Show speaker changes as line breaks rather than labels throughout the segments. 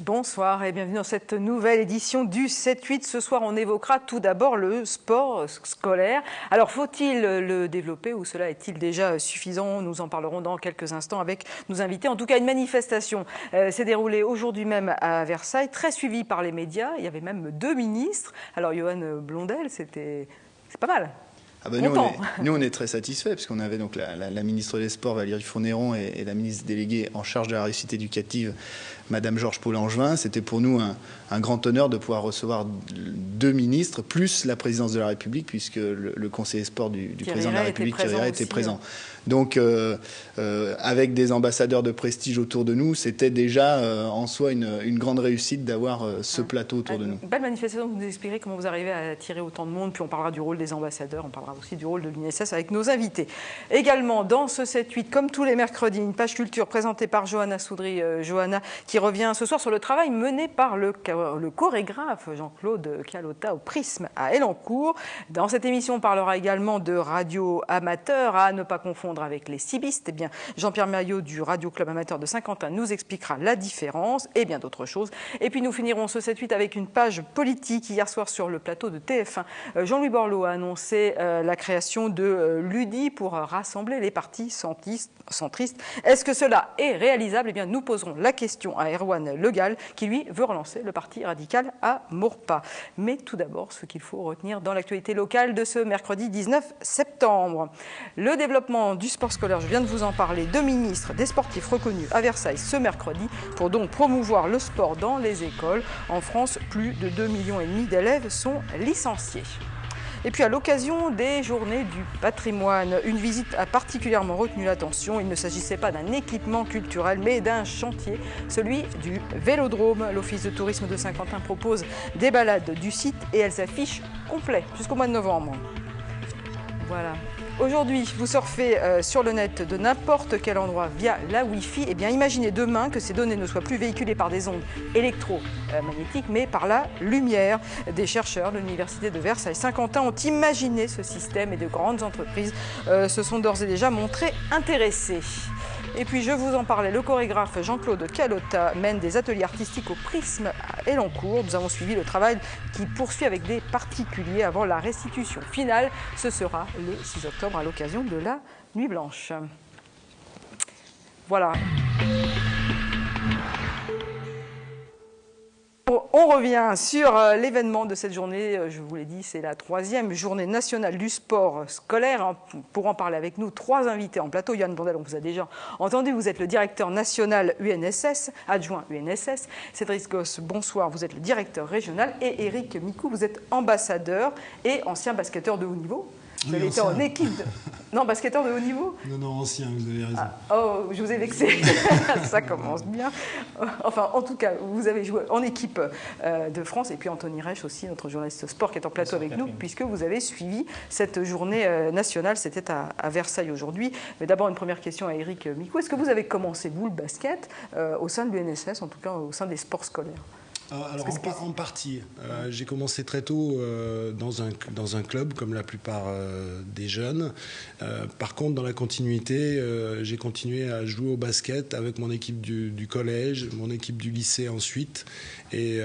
Bonsoir et bienvenue dans cette nouvelle édition du 7-8. Ce soir, on évoquera tout d'abord le sport scolaire. Alors, faut-il le développer ou cela est-il déjà suffisant? Nous en parlerons dans quelques instants avec nos invités. En tout cas, une manifestation s'est déroulée aujourd'hui même à Versailles, très suivie par les médias. Il y avait même 2 ministres. Alors, Johan Blondel, c'est pas mal.
Ah ben nous, on est très satisfaits, parce qu'on avait donc la ministre des Sports, Valérie Fournéron, et la ministre déléguée en charge de la réussite éducative, Madame Georges Paul-Angevin. C'était pour nous un grand honneur de pouvoir recevoir 2 ministres, plus la présidence de la République, puisque le conseiller sport du président de la République, Thierry Herret, était présent. Donc, avec des ambassadeurs de prestige autour de nous, c'était déjà en soi une grande réussite d'avoir ce plateau autour de nous.
Belle manifestation, vous nous expliquerez comment vous arrivez à attirer autant de monde, puis on parlera du rôle des ambassadeurs, on parlera aussi du rôle de l'UNSS avec nos invités. Également, dans ce 7-8, comme tous les mercredis, une page culture présentée par Johanna Soudry. Johanna, qui revient ce soir sur le travail mené par le chorégraphe Jean-Claude Calota au Prisme à Elancourt. Dans cette émission, on parlera également de radio amateur, à ne pas confondre avec les cibistes. Eh bien, Jean-Pierre Maillot du Radio Club Amateur de Saint-Quentin nous expliquera la différence et bien d'autres choses. Et puis nous finirons ce 7-8 avec une page politique. Hier soir sur le plateau de TF1, Jean-Louis Borloo a annoncé la création de l'UDI pour rassembler les partis centristes. Est-ce que cela est réalisable? Eh bien, nous poserons la question à Erwan Le Gall, qui lui veut relancer le parti radical à Maurepas. Mais tout d'abord, ce qu'il faut retenir dans l'actualité locale de ce mercredi 19 septembre. Le développement du sport scolaire, je viens de vous en parler. 2 ministres des sportifs reconnus à Versailles ce mercredi pour donc promouvoir le sport dans les écoles. En France, plus de 2,5 millions d'élèves sont licenciés. Et puis à l'occasion des Journées du patrimoine, une visite a particulièrement retenu l'attention. Il ne s'agissait pas d'un équipement culturel, mais d'un chantier, celui du Vélodrome. L'Office de tourisme de Saint-Quentin propose des balades du site et elles s'affichent complètes jusqu'au mois de novembre. Voilà. Aujourd'hui, vous surfez sur le net de n'importe quel endroit via la Wi-Fi. Eh bien, imaginez demain que ces données ne soient plus véhiculées par des ondes électromagnétiques, mais par la lumière. Des chercheurs de l'Université de Versailles-Saint-Quentin ont imaginé ce système et de grandes entreprises se sont d'ores et déjà montrées intéressées. Et puis, je vous en parlais, le chorégraphe Jean-Claude Calota mène des ateliers artistiques au Prisme à Elancourt. Nous avons suivi le travail qui poursuit avec des particuliers avant la restitution finale. Ce sera le 6 octobre à l'occasion de la Nuit Blanche. Voilà. On revient sur l'événement de cette journée. Je vous l'ai dit, c'est la 3e journée nationale du sport scolaire. Pour en parler avec nous, 3 invités en plateau. Johan Blondel, on vous a déjà entendu. Vous êtes le directeur national UNSS, adjoint UNSS. Cédric Gosse, bonsoir. Vous êtes le directeur régional. Et Éric Micou, vous êtes ambassadeur et ancien basketteur de haut niveau. Vous avez été en équipe de... Non, basketteur de haut niveau?
Non, ancien, vous avez raison.
Je vous ai vexé. Ça commence bien. Enfin, en tout cas, vous avez joué en équipe de France. Et puis Anthony Reich aussi, notre journaliste sport qui est en plateau avec nous, puisque vous avez suivi cette journée nationale. C'était à Versailles aujourd'hui. Mais d'abord, une première question à Éric Micou. Est-ce que vous avez commencé, vous, le basket, au sein de l'UNSS, en tout cas au sein des sports scolaires?
Alors en partie. J'ai commencé très tôt dans un club, comme la plupart des jeunes. Par contre, dans la continuité, j'ai continué à jouer au basket avec mon équipe du collège, mon équipe du lycée ensuite. Et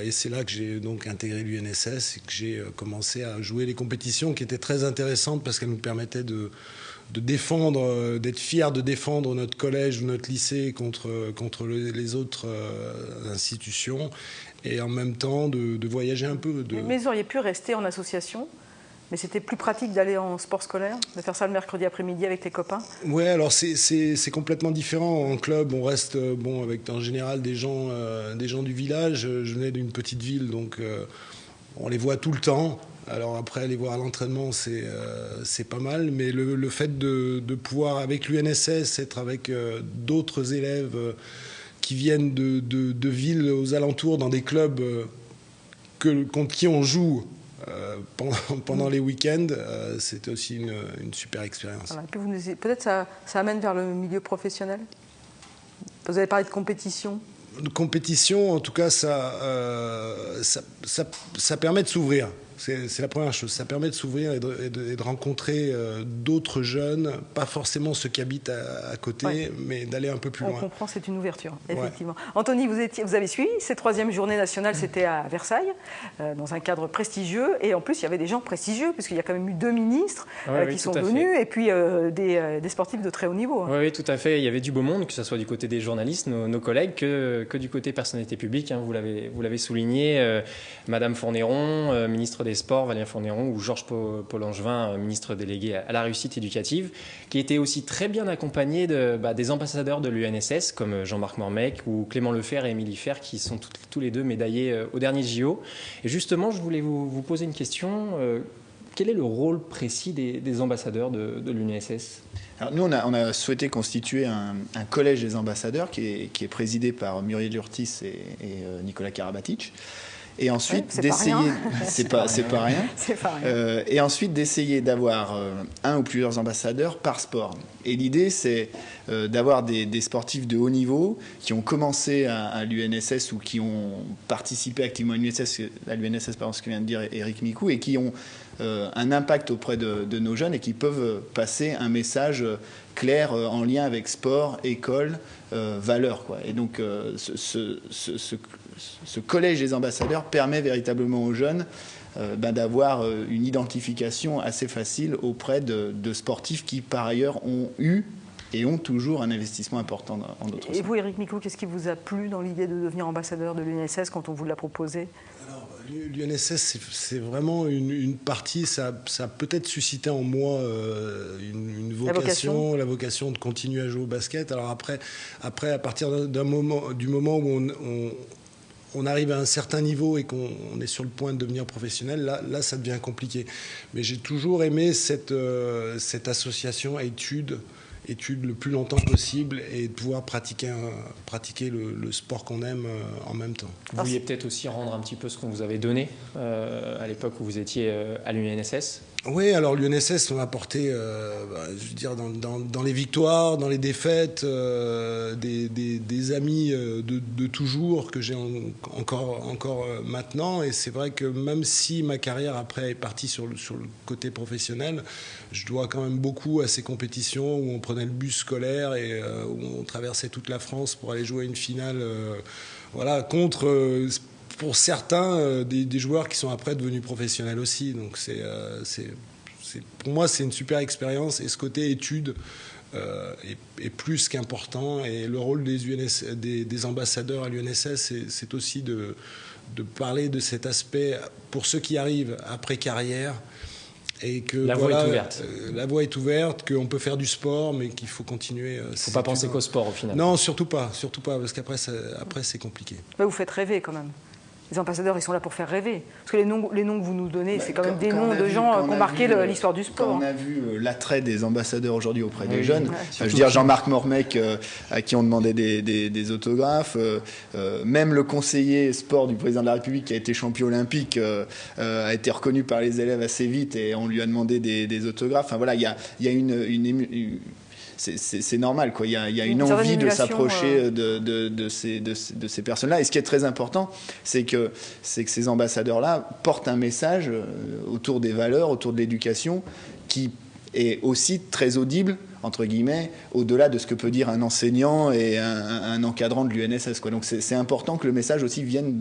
c'est là que j'ai donc intégré l'UNSS et que j'ai commencé à jouer les compétitions qui étaient très intéressantes parce qu'elles nous permettaient de défendre, d'être fiers de défendre notre collège ou notre lycée contre les autres institutions et en même temps de voyager un peu.
Mais vous auriez pu rester en association, mais c'était plus pratique d'aller en sport scolaire, de faire ça le mercredi après-midi avec les copains?
Ouais, alors c'est complètement différent. En club, on reste avec en général des gens du village. Je venais d'une petite ville, donc on les voit tout le temps. Alors après, aller voir à l'entraînement, c'est pas mal, mais le fait de pouvoir, avec l'UNSS, être avec d'autres élèves qui viennent de villes aux alentours, dans des clubs contre qui on joue pendant les week-ends, c'était aussi une super expérience.
Voilà. Peut-être ça amène vers le milieu professionnel? Vous avez parlé de compétition.
De compétition, en tout cas, ça permet de s'ouvrir. C'est la première chose. Ça permet de s'ouvrir et de rencontrer d'autres jeunes, pas forcément ceux qui habitent à côté, mais d'aller un peu plus loin.
On comprend, c'est une ouverture, effectivement. Anthony, vous avez suivi cette 3e journée nationale, c'était à Versailles, dans un cadre prestigieux. Et en plus, il y avait des gens prestigieux, puisqu'il y a quand même eu 2 ministres qui sont venus, et puis des sportifs de très haut niveau.
Oui, tout à fait. Il y avait du beau monde, que ce soit du côté des journalistes, nos collègues, que du côté personnalité publique. Vous l'avez souligné, Madame Fournéron, ministre des Sports, Valérie Fournéron, ou Georges Paul-Langevin, ministre délégué à la réussite éducative, qui était aussi très bien accompagné des ambassadeurs de l'UNSS, comme Jean-Marc Mormec ou Clément Lefebvre et Émilie Fer, qui sont tous les deux médaillés au dernier JO. Et justement, je voulais vous poser une question. Quel est le rôle précis des ambassadeurs de l'UNSS ?
Alors nous, on a souhaité constituer un collège des ambassadeurs qui est présidé par Muriel Urtis et Nicolas Karabatic. Et ensuite d'essayer, c'est pas rien. Et ensuite d'essayer d'avoir un ou plusieurs ambassadeurs par sport. Et l'idée, c'est d'avoir des sportifs de haut niveau qui ont commencé à l'UNSS ou qui ont participé activement à l'UNSS, par ce que vient de dire Éric Micou, et qui ont un impact auprès de nos jeunes et qui peuvent passer un message clair en lien avec sport, école, valeurs, quoi. Et donc ce collège des ambassadeurs permet véritablement aux jeunes d'avoir une identification assez facile auprès de sportifs qui, par ailleurs, ont eu et ont toujours un investissement important en d'autres sens.
Et vous, Éric Micou, qu'est-ce qui vous a plu dans l'idée de devenir ambassadeur de l'UNSS quand on vous l'a proposé ?
Alors, l'UNSS, c'est vraiment une partie, ça a peut-être suscité en moi une vocation, la vocation de continuer à jouer au basket. Alors après à partir du moment où on arrive à un certain niveau et qu'on est sur le point de devenir professionnel, là ça devient compliqué. Mais j'ai toujours aimé cette association études le plus longtemps possible et de pouvoir pratiquer le sport qu'on aime en même temps.
Vous vouliez peut-être aussi rendre un petit peu ce qu'on vous avait donné à l'époque où vous étiez à l'UNSS ?
Oui, alors l'UNSS m'a apporté, je veux dire, dans les victoires, dans les défaites, des amis de toujours que j'ai encore maintenant. Et c'est vrai que même si ma carrière après est partie sur le côté professionnel, je dois quand même beaucoup à ces compétitions où on prenait le bus scolaire et où on traversait toute la France pour aller jouer une finale, contre... pour certains, des joueurs qui sont après devenus professionnels aussi. Donc pour moi, c'est une super expérience. Et ce côté études est plus qu'important. Et le rôle des ambassadeurs à l'UNSS, c'est aussi de parler de cet aspect pour ceux qui arrivent après carrière. Et que
la voie est ouverte.
La voie est ouverte, qu'on peut faire du sport, mais qu'il faut continuer.
Il ne faut pas penser qu'au sport au final.
Non, surtout pas, parce qu'après c'est compliqué.
Vous faites rêver quand même. Les ambassadeurs, ils sont là pour faire rêver. Parce que les noms que vous nous donnez, c'est quand même des noms de gens qui ont marqué l'histoire du sport.
Quand on a vu l'attrait des ambassadeurs aujourd'hui auprès des jeunes, je veux dire Jean-Marc Mormec, à qui on demandait des autographes, même le conseiller sport du président de la République qui a été champion olympique a été reconnu par les élèves assez vite et on lui a demandé des autographes. Enfin voilà, il y a une c'est normal, quoi. Il y a une envie de s'approcher de ces personnes-là. Et ce qui est très important, c'est que ces ambassadeurs-là portent un message autour des valeurs, autour de l'éducation, qui est aussi très audible, entre guillemets, au-delà de ce que peut dire un enseignant et un encadrant de l'UNSS, quoi. Donc c'est important que le message aussi vienne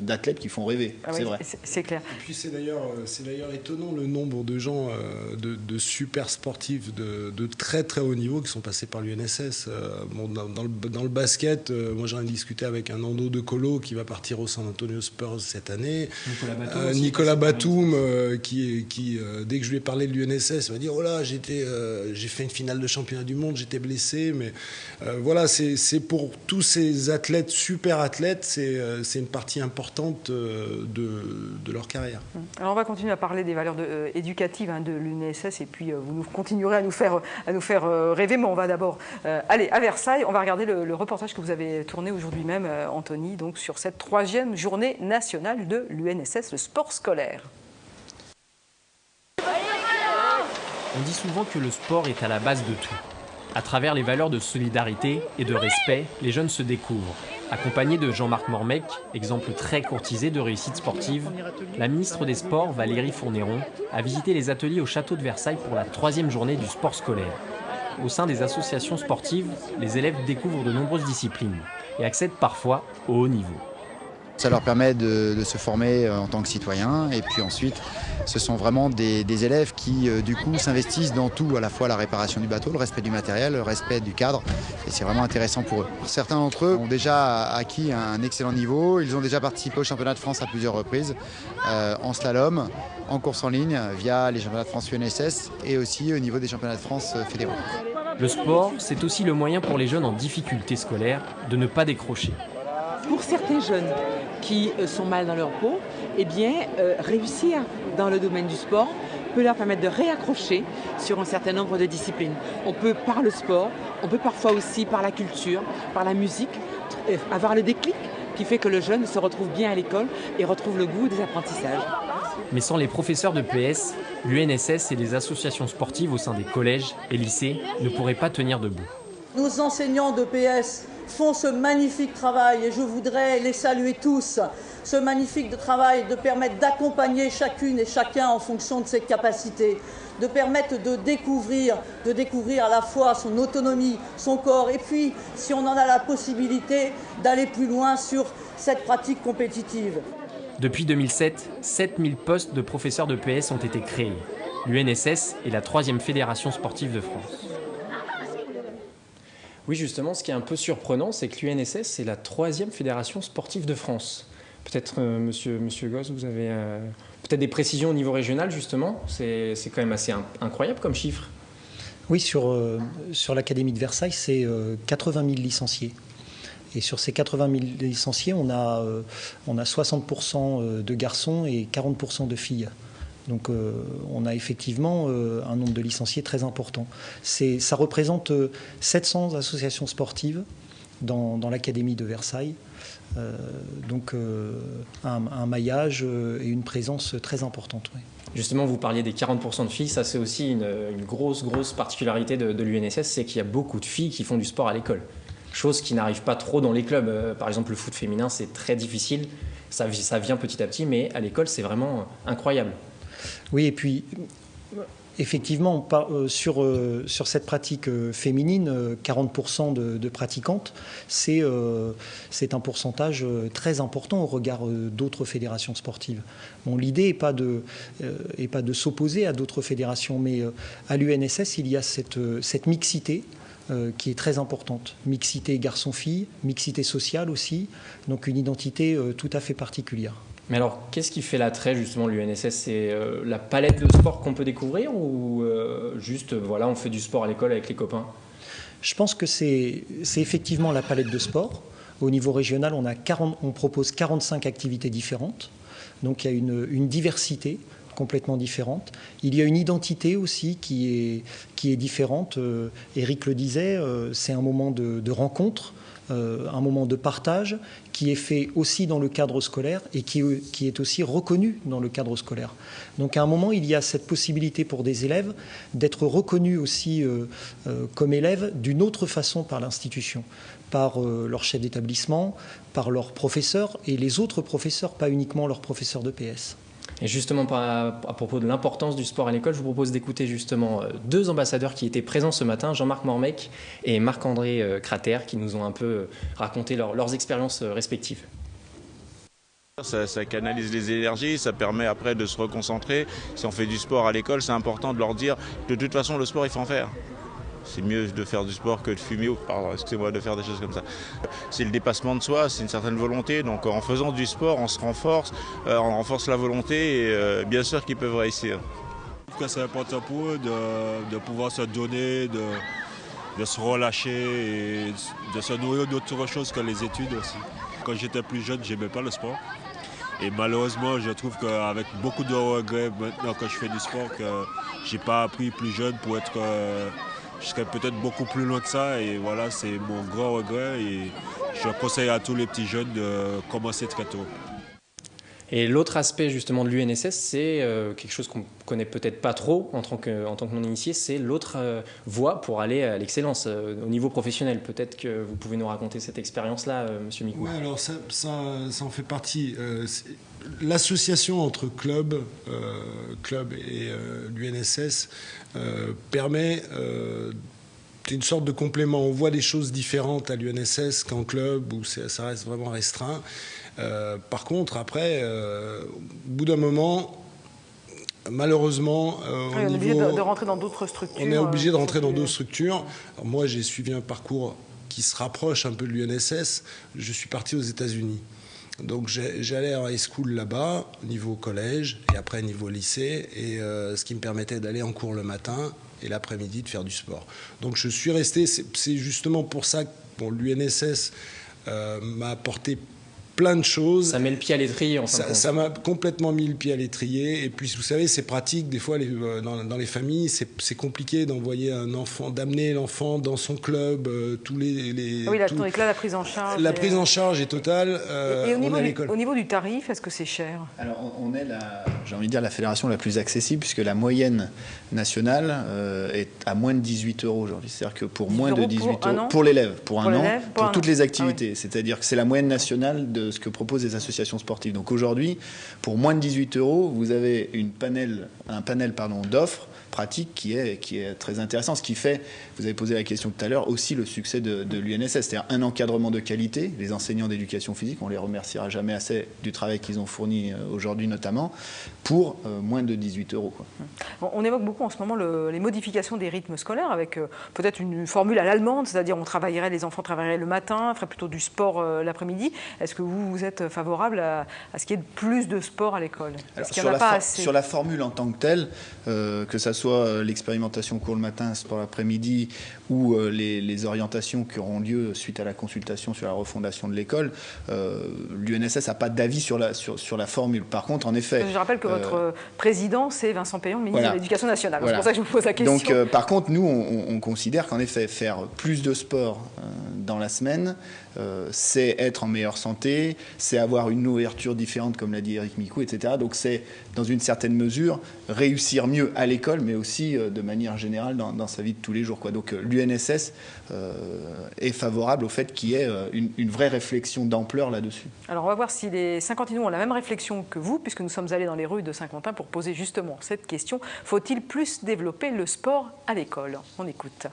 d'athlètes qui font rêver, c'est vrai.
C'est clair.
Et puis c'est d'ailleurs étonnant le nombre de gens, de super sportifs de très très haut niveau qui sont passés par l'UNSS. Dans le basket, moi j'en ai discuté avec un Nando De Colo qui va partir au San Antonio Spurs cette année. Nicolas Batum, qui dès que je lui ai parlé de l'UNSS, m'a dit « Oh là, j'ai fait une finale de championnat du monde, j'étais blessé, mais voilà, c'est pour tous ces athlètes, super athlètes, c'est une partie importante de leur carrière.
Alors on va continuer à parler des valeurs éducatives de l'UNSS et puis vous continuerez à nous faire rêver, mais on va d'abord aller à Versailles. On va regarder le reportage que vous avez tourné aujourd'hui même, Anthony, donc sur cette 3e journée nationale de l'UNSS, le sport scolaire.
On dit souvent que le sport est à la base de tout. À travers les valeurs de solidarité et de respect, les jeunes se découvrent. Accompagnée de Jean-Marc Mormec, exemple très courtisé de réussite sportive, la ministre des Sports, Valérie Fournéron, a visité les ateliers au château de Versailles pour la 3e journée du sport scolaire. Au sein des associations sportives, les élèves découvrent de nombreuses disciplines et accèdent parfois au haut niveau.
Ça leur permet de se former en tant que citoyens et puis ensuite ce sont vraiment des élèves qui du coup s'investissent dans tout, à la fois la réparation du bateau, le respect du matériel, le respect du cadre et c'est vraiment intéressant pour eux. Certains d'entre eux ont déjà acquis un excellent niveau, ils ont déjà participé au championnat de France à plusieurs reprises en slalom, en course en ligne via les championnats de France UNSS et aussi au niveau des championnats de France fédéraux.
Le sport, c'est aussi le moyen pour les jeunes en difficulté scolaire de ne pas décrocher.
Pour certains jeunes qui sont mal dans leur peau, eh bien, réussir dans le domaine du sport peut leur permettre de réaccrocher sur un certain nombre de disciplines. On peut par le sport, on peut parfois aussi par la culture, par la musique, avoir le déclic qui fait que le jeune se retrouve bien à l'école et retrouve le goût des apprentissages.
Mais sans les professeurs de PS, l'UNSS et les associations sportives au sein des collèges et lycées ne pourraient pas tenir debout.
Nos enseignants de PS font ce magnifique travail et je voudrais les saluer tous. Ce magnifique travail de permettre d'accompagner chacune et chacun en fonction de ses capacités, de permettre de découvrir à la fois son autonomie, son corps et puis, si on en a la possibilité, d'aller plus loin sur cette pratique compétitive.
Depuis 2007, 7000 postes de professeurs de PS ont été créés. L'UNSS est la 3e fédération sportive de France.
Oui, justement, ce qui est un peu surprenant, c'est que l'UNSS, c'est la 3e fédération sportive de France. Peut-être, monsieur Gosse, vous avez peut-être des précisions au niveau régional, justement. C'est quand même assez incroyable comme chiffre.
Oui, sur l'Académie de Versailles, c'est 80 000 licenciés. Et sur ces 80 000 licenciés, on a 60% de garçons et 40% de filles. Donc on a effectivement un nombre de licenciés très important. Ça représente 700 associations sportives dans l'Académie de Versailles. Donc un maillage et une présence très importante. Oui.
Justement, vous parliez des 40% de filles, ça c'est aussi une grosse particularité de l'UNSS, c'est qu'il y a beaucoup de filles qui font du sport à l'école. Chose qui n'arrive pas trop dans les clubs. Par exemple, le foot féminin, c'est très difficile. Ça vient petit à petit, mais à l'école, c'est vraiment incroyable.
Oui, et puis, effectivement, sur cette pratique féminine, 40% de pratiquantes, c'est un pourcentage très important au regard d'autres fédérations sportives. Bon, l'idée n'est pas de s'opposer à d'autres fédérations, mais à l'UNSS, il y a cette mixité qui est très importante. Mixité garçon-fille, mixité sociale aussi, donc une identité tout à fait particulière.
Mais alors, qu'est-ce qui fait l'attrait justement de l'UNSS? C'est la palette de sport qu'on peut découvrir ou juste, voilà, on fait du sport à l'école avec les copains?
Je pense que c'est effectivement la palette de sport. Au niveau régional, on propose 45 activités différentes, donc il y a une diversité complètement différente. Il y a une identité aussi qui est différente. Éric le disait, c'est un moment de rencontre, un moment de partage qui est fait aussi dans le cadre scolaire et qui est aussi reconnu dans le cadre scolaire. Donc à un moment, il y a cette possibilité pour des élèves d'être reconnus aussi comme élèves d'une autre façon par l'institution, par leur chef d'établissement, par leurs professeurs et les autres professeurs, pas uniquement leurs professeurs de PS.
Et justement, à propos de l'importance du sport à l'école, je vous propose d'écouter justement 2 ambassadeurs qui étaient présents ce matin, Jean-Marc Mormec et Marc-André Crater, qui nous ont un peu raconté leurs expériences respectives.
Ça canalise les énergies, ça permet après de se reconcentrer. Si on fait du sport à l'école, c'est important de leur dire de toute façon le sport il faut en faire. C'est mieux de faire du sport que de fumer ou, excusez-moi, de faire des choses comme ça. C'est le dépassement de soi, c'est une certaine volonté. Donc en faisant du sport, on se renforce, on renforce la volonté et bien sûr qu'ils peuvent réussir.
Je trouve que c'est important pour eux de pouvoir se donner, de se relâcher et de se nourrir d'autres choses que les études aussi. Quand j'étais plus jeune, j'aimais pas le sport. Et malheureusement, je trouve qu'avec beaucoup de regrets maintenant que je fais du sport, que j'ai pas appris plus jeune pour être... je serais peut-être beaucoup plus loin que ça et voilà, c'est mon grand regret et je conseille à tous les petits jeunes de commencer très tôt.
Et l'autre aspect justement de l'UNSS, c'est quelque chose qu'on connaît peut-être pas trop en tant que non-initié, c'est l'autre voie pour aller à l'excellence au niveau professionnel. Peut-être que vous pouvez nous raconter cette expérience-là, Monsieur Micou.
Oui, alors ça en fait partie. L'association entre club et l'UNSS permet une sorte de complément. On voit des choses différentes à l'UNSS qu'en club, où ça reste vraiment restreint. Par contre, après, au bout d'un moment, malheureusement,
on est obligé de rentrer dans d'autres structures.
On est obligé de rentrer dans d'autres structures. Alors moi, j'ai suivi un parcours qui se rapproche un peu de l'UNSS. Je suis parti aux États-Unis. Donc j'allais en high school là-bas, niveau collège, et après niveau lycée, et ce qui me permettait d'aller en cours le matin et l'après-midi de faire du sport. Donc je suis resté, c'est justement pour ça que l'UNSS m'a apporté plein de choses.
Ça met le pied à l'étrier en fin de compte.
Ça m'a complètement mis le pied à l'étrier. Et puis, vous savez, c'est pratique. Des fois, dans les familles, c'est compliqué d'envoyer un enfant, d'amener l'enfant dans son club.
La prise en charge.
La prise en charge est totale.
Et au niveau du tarif, est-ce que c'est cher?
Alors, on est j'ai envie de dire, la fédération la plus accessible, puisque la moyenne nationale est à moins de 18 € aujourd'hui. C'est-à-dire que pour moins de 18 €, pour l'élève, pour un an, pour toutes les activités. Ah oui. C'est-à-dire que c'est la moyenne nationale de ce que proposent les associations sportives. Donc aujourd'hui, pour moins de 18 €, vous avez un panel d'offres pratiques qui est très intéressant. Ce qui fait, vous avez posé la question tout à l'heure, aussi le succès de l'UNSS. C'est-à-dire un encadrement de qualité. Les enseignants d'éducation physique, on les remerciera jamais assez du travail qu'ils ont fourni aujourd'hui notamment, pour moins de 18 €.
On évoque beaucoup en ce moment les modifications des rythmes scolaires avec peut-être une formule à l'allemande, c'est-à-dire les enfants travailleraient le matin, feraient plutôt du sport l'après-midi. Est-ce que vous êtes favorable à ce qu'il y ait plus de sport à l'école?
Sur la formule en tant que telle, que ça soit l'expérimentation cours le matin, sport l'après-midi, ou les orientations qui auront lieu suite à la consultation sur la refondation de l'école, l'UNSS n'a pas d'avis sur la formule. Par contre, en effet...
Je rappelle que votre président, c'est Vincent Payon, le ministre de l'Éducation nationale. C'est pour ça que je vous pose la question.
Donc, par contre, nous, on considère qu'en effet, faire plus de sport dans la semaine, c'est être en meilleure santé, c'est avoir une ouverture différente, comme l'a dit Éric Micou, etc. Donc c'est, dans une certaine mesure, réussir mieux à l'école, mais aussi de manière générale dans sa vie de tous les jours. Donc l'UNSS est favorable au fait qu'il y ait une vraie réflexion d'ampleur là-dessus.
Alors on va voir si les Saint-Quentinois ont la même réflexion que vous, puisque nous sommes allés dans les rues de Saint-Quentin pour poser justement cette question. Faut-il plus développer le sport à l'école? On écoute.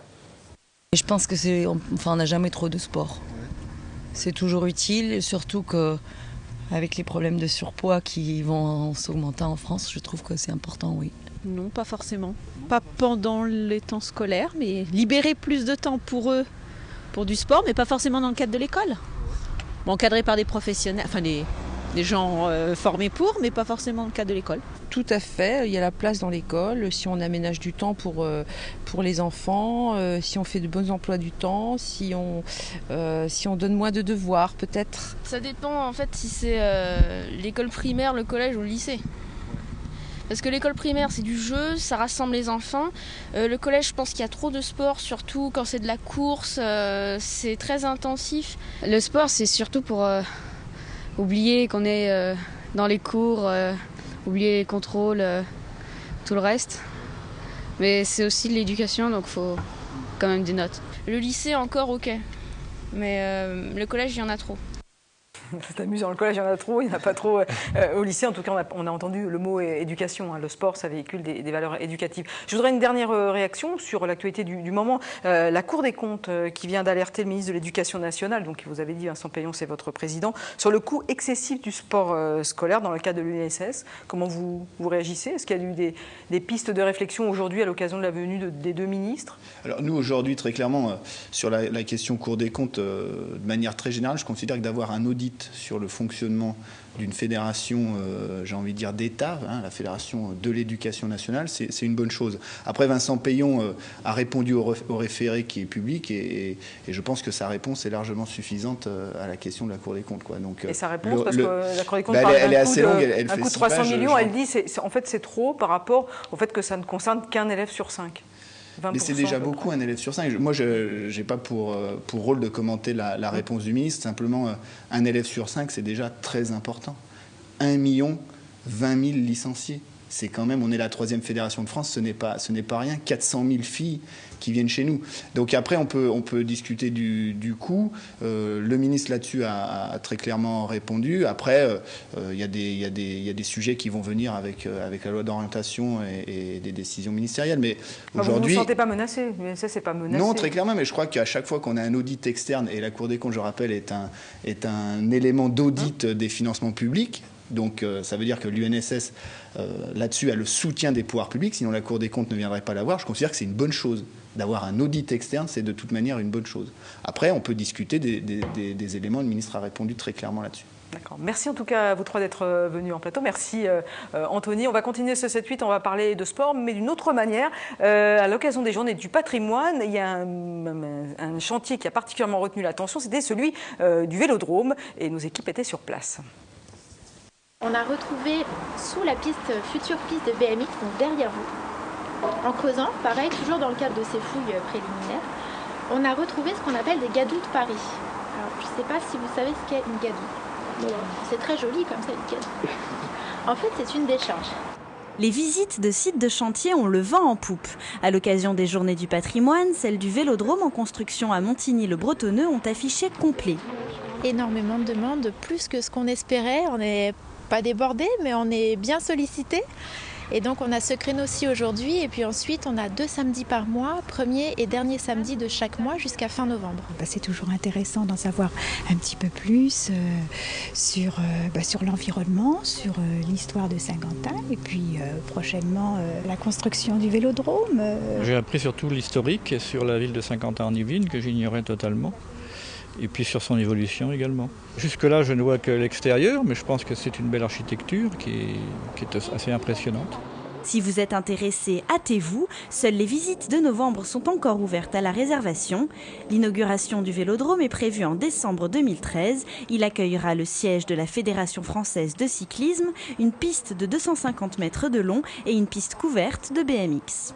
Je pense que on n'a jamais trop de sport. C'est toujours utile, surtout qu'avec les problèmes de surpoids qui vont s'augmenter en France, je trouve que c'est important, oui.
Non, pas forcément. Pas pendant les temps scolaires, mais libérer plus de temps pour eux, pour du sport, mais pas forcément dans le cadre de l'école. Bon, encadré par des professionnels, enfin des gens formés pour, mais pas forcément dans le cadre de l'école.
Tout à fait, il y a la place dans l'école, si on aménage du temps pour les enfants, si on fait de bons emplois du temps, si on donne moins de devoirs peut-être.
Ça dépend en fait si c'est l'école primaire, le collège ou le lycée. Parce que l'école primaire c'est du jeu, ça rassemble les enfants. Le collège, je pense qu'il y a trop de sport, surtout quand c'est de la course, c'est très intensif.
Le sport c'est surtout pour oublier qu'on est dans les cours, oublier les contrôles, tout le reste. Mais c'est aussi de l'éducation, donc il faut quand même des notes.
Le lycée encore ok, mais le collège il y en a trop.
C'est amusant, le collège il y en a trop, il n'y en a pas trop au lycée. En tout cas, on a entendu le mot éducation. Le sport, ça véhicule des valeurs éducatives. Je voudrais une dernière réaction sur l'actualité du moment. La Cour des comptes qui vient d'alerter le ministre de l'Éducation nationale, donc vous avez dit, Vincent Payon, c'est votre président, sur le coût excessif du sport scolaire dans le cadre de l'UNSS. Comment vous réagissez? Est-ce qu'il y a eu des pistes de réflexion aujourd'hui à l'occasion de la venue des deux ministres?
Alors nous, aujourd'hui, très clairement, sur la question Cour des comptes, de manière très générale, je considère que d'avoir un audit sur le fonctionnement d'une fédération, j'ai envie de dire d'État, la fédération de l'éducation nationale, c'est une bonne chose. Après, Vincent Payon a répondu au référé qui est public et je pense que sa réponse est largement suffisante à la question de la Cour des comptes. Donc,
et sa réponse, parce que la Cour des comptes parle
elle est assez longue, elle
fait 300
pages,
millions, elle dit en fait c'est trop par rapport au fait que ça ne concerne qu'un élève sur 5.
Mais c'est déjà beaucoup, un élève sur 5. Moi, je n'ai pas pour rôle de commenter la réponse du ministre. Simplement, un élève sur 5, c'est déjà très important. 1 020 000 licenciés. C'est quand même, on est la 3e fédération de France, ce n'est pas rien, 400 000 filles qui viennent chez nous. Donc après, on peut discuter du coût. Le ministre là-dessus a très clairement répondu. Après, il y a des sujets qui vont venir avec la loi d'orientation et des décisions ministérielles. Mais aujourd'hui,
vous ne vous sentez pas menacé? L'UNSS n'est pas menacé?
Non, très clairement, mais je crois qu'à chaque fois qu'on a un audit externe, et la Cour des comptes, je rappelle, est un élément d'audit des financements publics. Donc ça veut dire que l'UNSS, là-dessus, a le soutien des pouvoirs publics, sinon la Cour des comptes ne viendrait pas l'avoir. Je considère que c'est une bonne chose. D'avoir un audit externe, c'est de toute manière une bonne chose. Après, on peut discuter des éléments, le ministre a répondu très clairement là-dessus.
D'accord. Merci en tout cas à vous trois d'être venus en plateau. Merci Anthony. On va continuer ce 7-8, on va parler de sport, mais d'une autre manière. À l'occasion des Journées du patrimoine, il y a un chantier qui a particulièrement retenu l'attention, c'était celui du Vélodrome, et nos équipes étaient sur place.
On a retrouvé sous la future piste de BMX, donc derrière vous, en causant, pareil, toujours dans le cadre de ces fouilles préliminaires, on a retrouvé ce qu'on appelle des gadous de Paris. Alors, je ne sais pas si vous savez ce qu'est une gadoue. C'est très joli comme ça, une gadoue. En fait, c'est une décharge.
Les visites de sites de chantier ont le vent en poupe. À l'occasion des Journées du patrimoine, celles du Vélodrome en construction à Montigny-le-Bretonneux ont affiché complet.
Énormément de demandes, plus que ce qu'on espérait. On n'est pas débordé, mais on est bien sollicité. Et donc on a ce créneau-ci aujourd'hui, et puis ensuite on a 2 samedis par mois, premier et dernier samedi de chaque mois jusqu'à fin novembre.
C'est toujours intéressant d'en savoir un petit peu plus sur l'environnement, sur l'histoire de Saint-Quentin, et puis prochainement la construction du Vélodrome.
J'ai appris surtout l'historique sur la ville de Saint-Quentin en Yvelines, que j'ignorais totalement. Et puis sur son évolution également. Jusque-là, je ne vois que l'extérieur, mais je pense que c'est une belle architecture qui est assez impressionnante.
Si vous êtes intéressé, hâtez-vous. Seules les visites de novembre sont encore ouvertes à la réservation. L'inauguration du Vélodrome est prévue en décembre 2013. Il accueillera le siège de la Fédération française de cyclisme, une piste de 250 mètres de long et une piste couverte de BMX.